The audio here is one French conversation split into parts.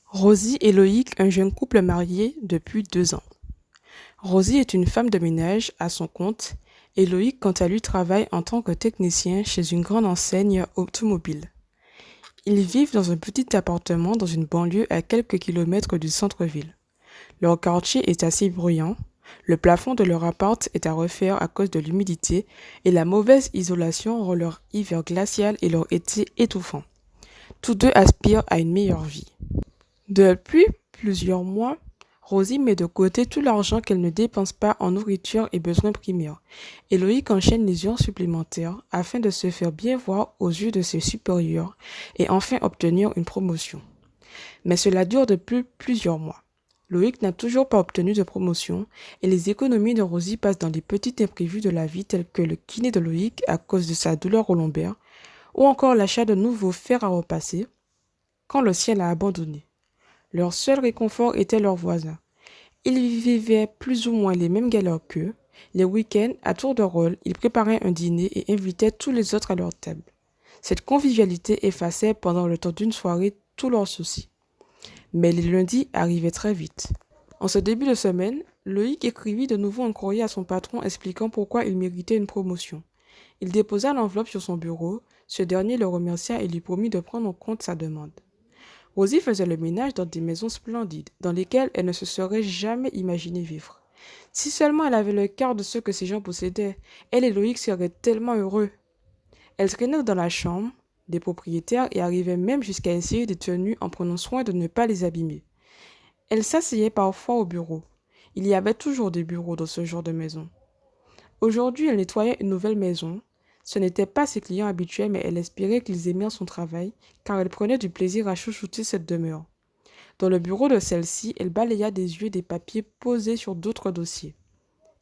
Rosie et Loïc, un jeune couple marié depuis 2 ans. Rosie est une femme de ménage à son compte et Loïc, quant à lui, travaille en tant que technicien chez une grande enseigne automobile. Ils vivent dans un petit appartement dans une banlieue à quelques kilomètres du centre-ville. Leur quartier est assez bruyant, le plafond de leur appart est à refaire à cause de l'humidité et la mauvaise isolation rend leur hiver glacial et leur été étouffant. Tous deux aspirent à une meilleure vie. Depuis plusieurs mois, Rosie met de côté tout l'argent qu'elle ne dépense pas en nourriture et besoins primaires, et Loïc enchaîne les heures supplémentaires afin de se faire bien voir aux yeux de ses supérieurs et enfin obtenir une promotion. Mais cela dure depuis plusieurs mois. Loïc n'a toujours pas obtenu de promotion et les économies de Rosie passent dans les petits imprévus de la vie tels que le kiné de Loïc à cause de sa douleur au lombaire ou encore l'achat de nouveaux fers à repasser quand le sien l'a abandonné. Leur seul réconfort était leurs voisins. Ils vivaient plus ou moins les mêmes galères qu'eux. Les week-ends, à tour de rôle, ils préparaient un dîner et invitaient tous les autres à leur table. Cette convivialité effaçait pendant le temps d'une soirée tous leurs soucis. Mais les lundis arrivaient très vite. En ce début de semaine, Loïc écrivit de nouveau un courrier à son patron expliquant pourquoi il méritait une promotion. Il déposa l'enveloppe sur son bureau, ce dernier le remercia et lui promit de prendre en compte sa demande. Rosie faisait le ménage dans des maisons splendides, dans lesquelles elle ne se serait jamais imaginé vivre. Si seulement elle avait le quart de ce que ces gens possédaient, elle et Loïc seraient tellement heureux. Elle traînait dans la chambre des propriétaires et arrivait même jusqu'à essayer des tenues en prenant soin de ne pas les abîmer. Elle s'asseyait parfois au bureau. Il y avait toujours des bureaux dans ce genre de maison. Aujourd'hui, elle nettoyait une nouvelle maison. Ce n'étaient pas ses clients habituels, mais elle espérait qu'ils aimèrent son travail, car elle prenait du plaisir à chouchouter cette demeure. Dans le bureau de celle-ci, elle balaya des yeux des papiers posés sur d'autres dossiers.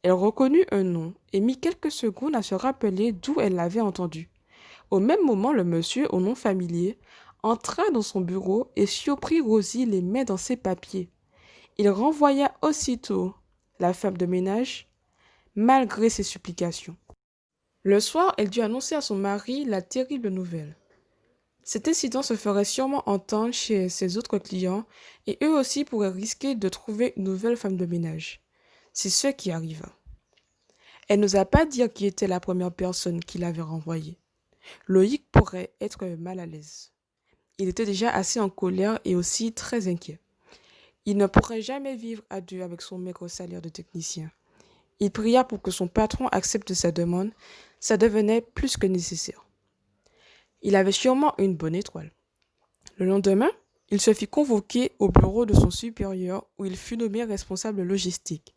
Elle reconnut un nom et mit quelques secondes à se rappeler d'où elle l'avait entendu. Au même moment, le monsieur, au nom familier, entra dans son bureau et surprit Rosie les mains dans ses papiers. Il renvoya aussitôt la femme de ménage, malgré ses supplications. Le soir, elle dut annoncer à son mari la terrible nouvelle. Cet incident se ferait sûrement entendre chez ses autres clients et eux aussi pourraient risquer de trouver une nouvelle femme de ménage. C'est ce qui arriva. Elle n'osa pas dire qui était la première personne qui l'avait renvoyée. Loïc pourrait être mal à l'aise. Il était déjà assez en colère et aussi très inquiet. Il ne pourrait jamais vivre à deux avec son maigre salaire de technicien. Il pria pour que son patron accepte sa demande, ça devenait plus que nécessaire. Il avait sûrement une bonne étoile. Le lendemain, il se fit convoquer au bureau de son supérieur où il fut nommé responsable logistique.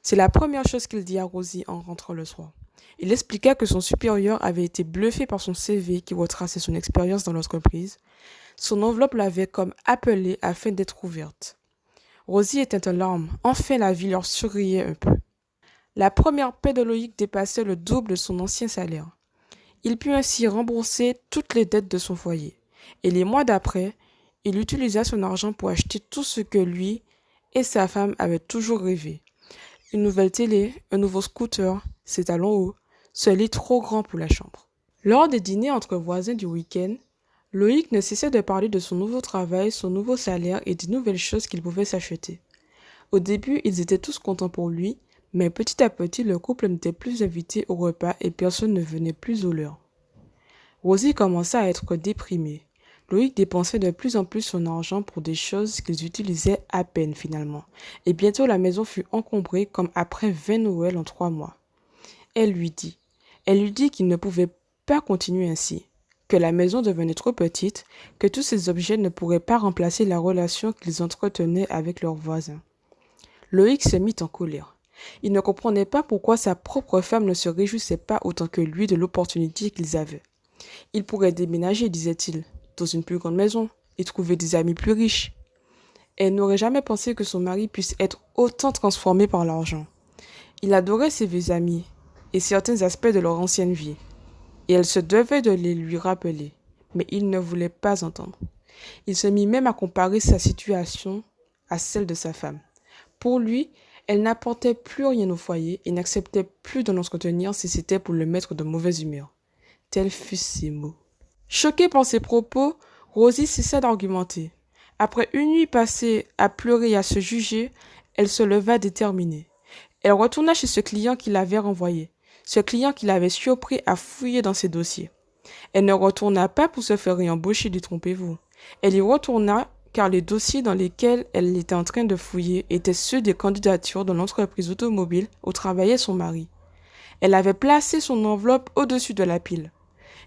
C'est la première chose qu'il dit à Rosie en rentrant le soir. Il expliqua que son supérieur avait été bluffé par son CV qui retraçait son expérience dans l'entreprise. Son enveloppe l'avait comme appelé afin d'être ouverte. Rosie était en larmes. Enfin, la vie leur souriait un peu. La première paie de Loïc dépassait le double de son ancien salaire. Il put ainsi rembourser toutes les dettes de son foyer. Et les mois d'après, il utilisa son argent pour acheter tout ce que lui et sa femme avaient toujours rêvé. Une nouvelle télé, un nouveau scooter, ses talons hauts, ce lit trop grand pour la chambre. Lors des dîners entre voisins du week-end, Loïc ne cessait de parler de son nouveau travail, son nouveau salaire et des nouvelles choses qu'il pouvait s'acheter. Au début, ils étaient tous contents pour lui, mais petit à petit, le couple n'était plus invité au repas et personne ne venait plus au leur. Rosie commença à être déprimée. Loïc dépensait de plus en plus son argent pour des choses qu'ils utilisaient à peine finalement. Et bientôt la maison fut encombrée comme après 20 Noëls en 3 mois. Elle lui dit qu'il ne pouvait pas continuer ainsi, que la maison devenait trop petite, que tous ces objets ne pourraient pas remplacer la relation qu'ils entretenaient avec leurs voisins. Loïc se mit en colère. Il ne comprenait pas pourquoi sa propre femme ne se réjouissait pas autant que lui de l'opportunité qu'ils avaient. Il pourrait déménager, disait-il, dans une plus grande maison et trouver des amis plus riches. Elle n'aurait jamais pensé que son mari puisse être autant transformé par l'argent. Il adorait ses vieux amis et certains aspects de leur ancienne vie, et elle se devait de les lui rappeler, mais il ne voulait pas entendre. Il se mit même à comparer sa situation à celle de sa femme. Pour lui, Elle n'apportait plus rien au foyer et n'acceptait plus de l'entretenir si c'était pour le mettre de mauvaise humeur. Tels fussent ses mots. Choquée par ses propos, Rosie cessa d'argumenter. Après une nuit passée à pleurer et à se juger, elle se leva déterminée. Elle retourna chez ce client qui l'avait renvoyée, ce client qui l'avait surpris à fouiller dans ses dossiers. Elle ne retourna pas pour se faire réembaucher, détrompez-vous. Elle y retourna car les dossiers dans lesquels elle était en train de fouiller étaient ceux des candidatures de l'entreprise automobile où travaillait son mari. Elle avait placé son enveloppe au-dessus de la pile.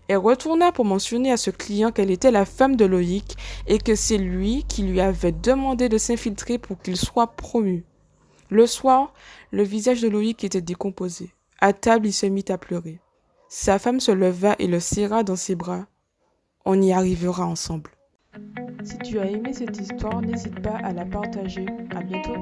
Elle retourna pour mentionner à ce client qu'elle était la femme de Loïc et que c'est lui qui lui avait demandé de s'infiltrer pour qu'il soit promu. Le soir, le visage de Loïc était décomposé. À table, il se mit à pleurer. Sa femme se leva et le serra dans ses bras. On y arrivera ensemble. Si tu as aimé cette histoire, n'hésite pas à la partager. À bientôt.